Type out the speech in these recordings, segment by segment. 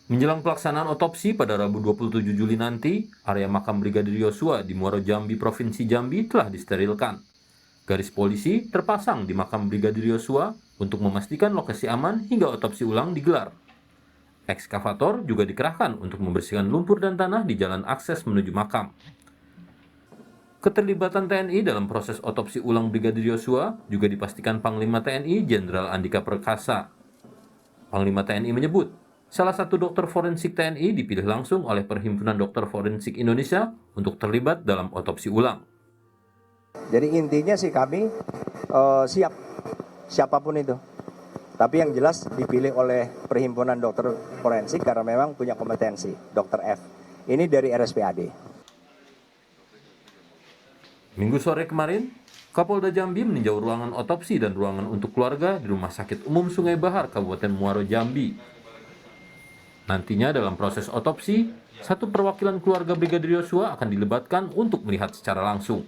Menjelang pelaksanaan otopsi pada Rabu 27 Juli nanti, area makam Brigadir Yosua di Muaro Jambi, Provinsi Jambi telah disterilkan. Garis polisi terpasang di makam Brigadir Yosua untuk memastikan lokasi aman hingga otopsi ulang digelar. Ekskavator juga dikerahkan untuk membersihkan lumpur dan tanah di jalan akses menuju makam. Keterlibatan TNI dalam proses otopsi ulang Brigadir Yosua juga dipastikan Panglima TNI Jenderal Andika Perkasa. Panglima TNI menyebut, salah satu dokter forensik TNI dipilih langsung oleh Perhimpunan Dokter Forensik Indonesia untuk terlibat dalam otopsi ulang. Jadi intinya sih kami siap, siapapun itu. Tapi yang jelas dipilih oleh Perhimpunan Dokter Forensik karena memang punya kompetensi, Dr. F. Ini dari RSPAD. Minggu sore kemarin, Kapolda Jambi meninjau ruangan otopsi dan ruangan untuk keluarga di Rumah Sakit Umum Sungai Bahar, Kabupaten Muaro Jambi. Nantinya dalam proses otopsi, satu perwakilan keluarga Brigadir Yosua akan dilibatkan untuk melihat secara langsung.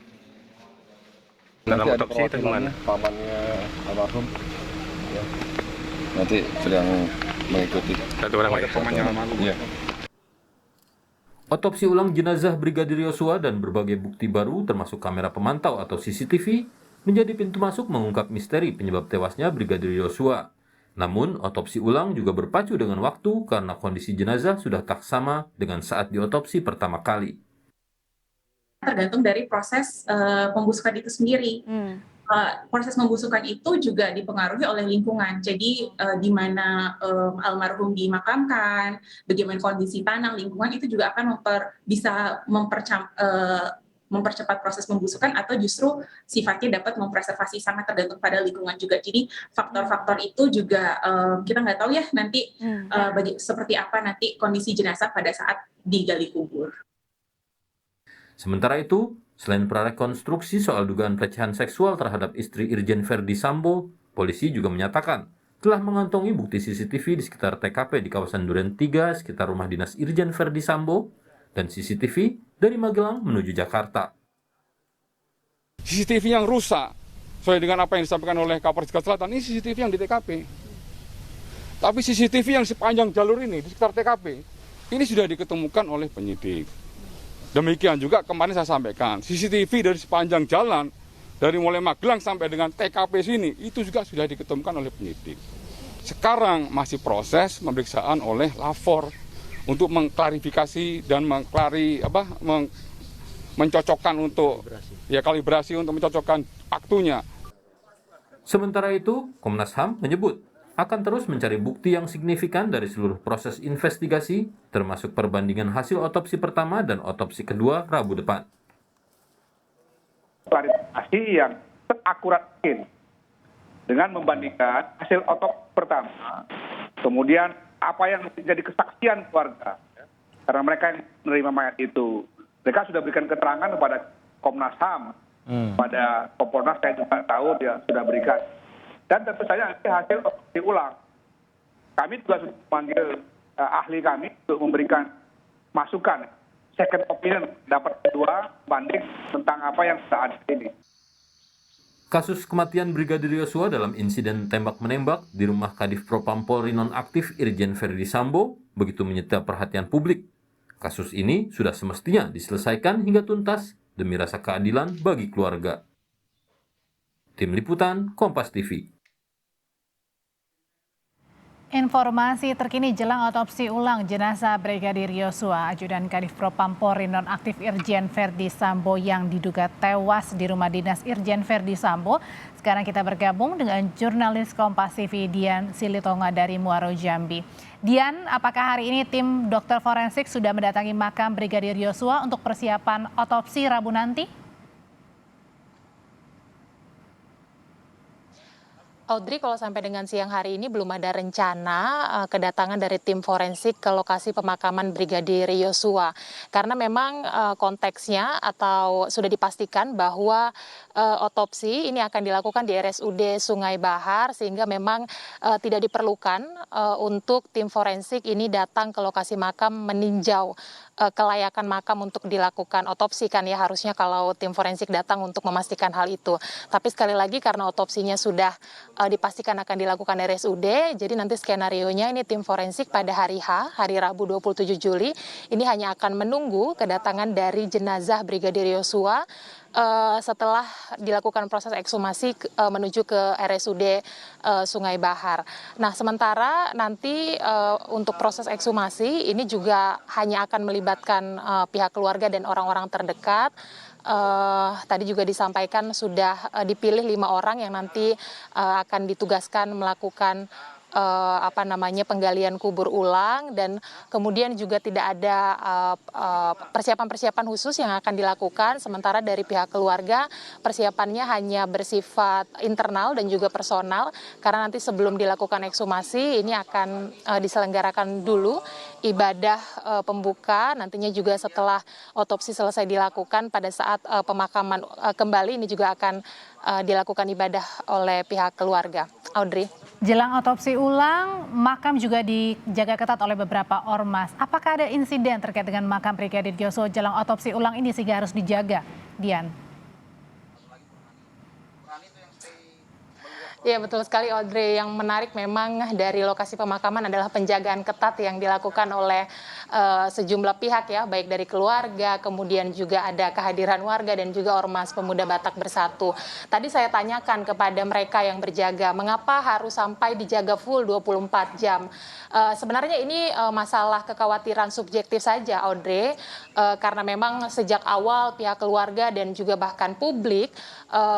Dalam otopsi itu gimana? Pamannya almarhum, ya. Nanti sedang mengikuti. Satu orang lagi pamannya almarhum. Ya. Otopsi ulang jenazah Brigadir Yosua dan berbagai bukti baru termasuk kamera pemantau atau CCTV menjadi pintu masuk mengungkap misteri penyebab tewasnya Brigadir Yosua. Namun, otopsi ulang juga berpacu dengan waktu karena kondisi jenazah sudah tak sama dengan saat diotopsi pertama kali. Tergantung dari proses pembusukan itu sendiri. Proses membusukan itu juga dipengaruhi oleh lingkungan. Jadi di mana almarhum dimakamkan, bagaimana kondisi tanah, lingkungan itu juga akan bisa mempercepat proses pembusukan atau justru sifatnya dapat mempreservasi, sangat tergantung pada lingkungan juga. Jadi faktor-faktor itu juga kita nggak tahu ya nanti seperti apa nanti kondisi jenazah pada saat digali kubur. Sementara itu, selain prarekonstruksi soal dugaan pelecehan seksual terhadap istri Irjen Verdi Sambo, polisi juga menyatakan telah mengantongi bukti CCTV di sekitar TKP di kawasan Duren 3 sekitar rumah dinas Irjen Verdi Sambo dan CCTV dari Magelang menuju Jakarta. CCTV yang rusak, sesuai dengan apa yang disampaikan oleh Kapolres Jakarta Selatan, ini CCTV yang di TKP. Tapi CCTV yang sepanjang jalur ini di sekitar TKP, ini sudah diketemukan oleh penyidik. Demikian juga kemarin saya sampaikan, CCTV dari sepanjang jalan, dari mulai Magelang sampai dengan TKP sini, itu juga sudah diketemukan oleh penyidik. Sekarang masih proses pemeriksaan oleh lapor untuk mengklarifikasi dan mencocokkan untuk kalibrasi untuk mencocokkan waktunya. Sementara itu, Komnas HAM menyebut akan terus mencari bukti yang signifikan dari seluruh proses investigasi, termasuk perbandingan hasil otopsi pertama dan otopsi kedua Rabu depan. Klarifikasi yang seakurat mungkin dengan membandingkan hasil otopsi pertama, kemudian apa yang menjadi kesaksian keluarga, karena mereka yang menerima mayat itu, mereka sudah berikan keterangan kepada Komnas HAM, pada Kompolnas saya juga tahu dia sudah berikan. Dan tentu saja nanti hasil otopsi ulang. Kami juga sudah memanggil ahli kami untuk memberikan masukan, second opinion, dapat kedua banding tentang apa yang sudah ada ini. Kasus kematian Brigadir Yosua dalam insiden tembak-menembak di rumah Kadif Propam Polri nonaktif Irjen Verdi Sambo begitu menyita perhatian publik. Kasus ini sudah semestinya diselesaikan hingga tuntas demi rasa keadilan bagi keluarga. Tim Liputan, Kompas TV. Informasi terkini jelang otopsi ulang jenazah Brigadir Yosua, Ajudan Kadif Propam Polri nonaktif Irjen Verdi Sambo yang diduga tewas di rumah dinas Irjen Verdi Sambo. Sekarang kita bergabung dengan jurnalis Kompas TV Dian Silitonga dari Muaro Jambi. Dian, apakah hari ini tim dokter forensik sudah mendatangi makam Brigadir Yosua untuk persiapan otopsi Rabu nanti? Audrey, kalau sampai dengan siang hari ini belum ada rencana kedatangan dari tim forensik ke lokasi pemakaman Brigadir Yosua. Karena memang konteksnya atau sudah dipastikan bahwa otopsi ini akan dilakukan di RSUD Sungai Bahar sehingga memang tidak diperlukan untuk tim forensik ini datang ke lokasi makam meninjau kelayakan makam untuk dilakukan otopsi kan ya, harusnya kalau tim forensik datang untuk memastikan hal itu. Tapi sekali lagi karena otopsinya sudah dipastikan akan dilakukan RSUD. Jadi nanti skenarionya ini tim forensik pada hari H, hari Rabu 27 Juli, ini hanya akan menunggu kedatangan dari jenazah Brigadir Yosua setelah dilakukan proses ekshumasi menuju ke RSUD Sungai Bahar. Nah, sementara nanti untuk proses ekshumasi ini juga hanya akan melibatkan pihak keluarga dan orang-orang terdekat. Tadi juga disampaikan sudah dipilih 5 orang yang nanti akan ditugaskan melakukan penggalian kubur ulang, dan kemudian juga tidak ada persiapan-persiapan khusus yang akan dilakukan. Sementara dari pihak keluarga persiapannya hanya bersifat internal dan juga personal, karena nanti sebelum dilakukan ekshumasi ini akan diselenggarakan dulu ibadah pembuka. Nantinya juga setelah otopsi selesai dilakukan pada saat pemakaman kembali ini juga akan dilakukan ibadah oleh pihak keluarga. Audrey. Jelang otopsi ulang, makam juga dijaga ketat oleh beberapa ormas. Apakah ada insiden terkait dengan makam Brigadir Yosua jelang otopsi ulang ini sehingga harus dijaga, Dian? Ya, betul sekali Audrey. Yang menarik memang dari lokasi pemakaman adalah penjagaan ketat yang dilakukan oleh sejumlah pihak ya, baik dari keluarga, kemudian juga ada kehadiran warga dan juga Ormas Pemuda Batak Bersatu. Tadi saya tanyakan kepada mereka yang berjaga, mengapa harus sampai dijaga full 24 jam? Sebenarnya ini masalah kekhawatiran subjektif saja, Audrey, karena memang sejak awal pihak keluarga dan juga bahkan publik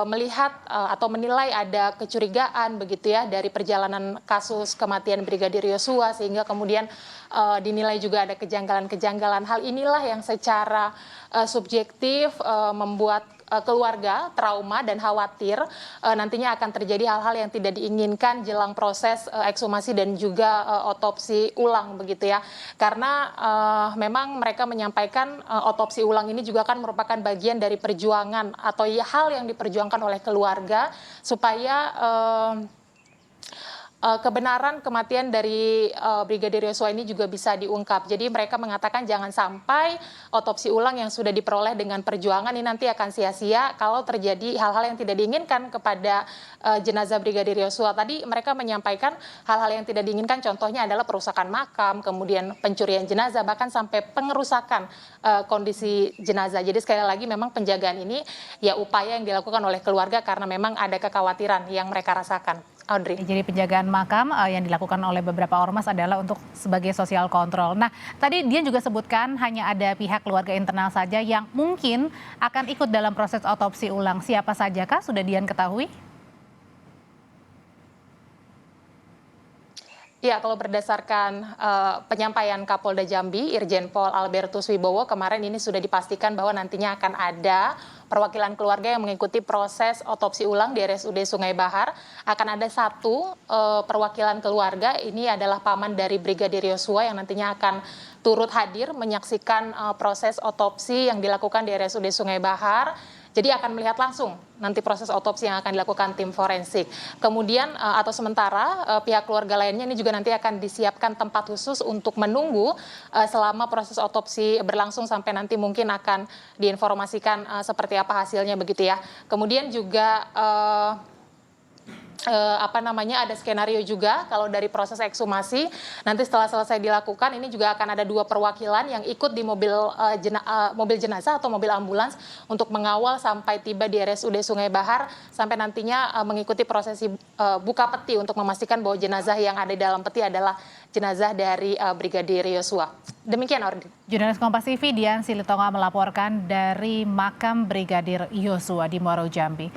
melihat atau menilai ada kecurigaan begitu ya dari perjalanan kasus kematian Brigadir Yosua, sehingga kemudian dinilai juga ada kejanggalan-kejanggalan. Hal inilah yang secara subjektif membuat keluarga trauma dan khawatir nantinya akan terjadi hal-hal yang tidak diinginkan jelang proses ekshumasi dan juga otopsi ulang begitu ya. Karena memang mereka menyampaikan otopsi ulang ini juga kan merupakan bagian dari perjuangan atau hal yang diperjuangkan oleh keluarga supaya kebenaran kematian dari Brigadir Yosua ini juga bisa diungkap. Jadi mereka mengatakan jangan sampai otopsi ulang yang sudah diperoleh dengan perjuangan ini nanti akan sia-sia kalau terjadi hal-hal yang tidak diinginkan kepada jenazah Brigadir Yosua. Tadi mereka menyampaikan hal-hal yang tidak diinginkan, contohnya adalah perusakan makam, kemudian pencurian jenazah, bahkan sampai pengerusakan kondisi jenazah. Jadi sekali lagi memang penjagaan ini ya upaya yang dilakukan oleh keluarga karena memang ada kekhawatiran yang mereka rasakan. Audrey. Jadi penjagaan makam yang dilakukan oleh beberapa ormas adalah untuk sebagai sosial kontrol. Nah, tadi Dian juga sebutkan hanya ada pihak keluarga internal saja yang mungkin akan ikut dalam proses otopsi ulang. Siapa saja kah sudah Dian ketahui? Ya, kalau berdasarkan penyampaian Kapolda Jambi, Irjen Pol Albertus Wibowo, kemarin ini sudah dipastikan bahwa nantinya akan ada perwakilan keluarga yang mengikuti proses otopsi ulang di RSUD Sungai Bahar. Akan ada satu perwakilan keluarga, ini adalah paman dari Brigadir Yosua yang nantinya akan turut hadir menyaksikan proses otopsi yang dilakukan di RSUD Sungai Bahar. Jadi akan melihat langsung nanti proses otopsi yang akan dilakukan tim forensik. Kemudian atau sementara pihak keluarga lainnya ini juga nanti akan disiapkan tempat khusus untuk menunggu selama proses otopsi berlangsung sampai nanti mungkin akan diinformasikan seperti apa hasilnya begitu ya. Kemudian juga ada skenario juga kalau dari proses ekshumasi nanti setelah selesai dilakukan ini juga akan ada 2 perwakilan yang ikut di mobil jenazah atau mobil ambulans untuk mengawal sampai tiba di RSUD Sungai Bahar sampai nantinya mengikuti prosesi buka peti untuk memastikan bahwa jenazah yang ada di dalam peti adalah jenazah dari Brigadir Yosua. Demikian, Ordi. Jurnalis Kompas TV Dian Silitonga melaporkan dari makam Brigadir Yosua di Muaro Jambi.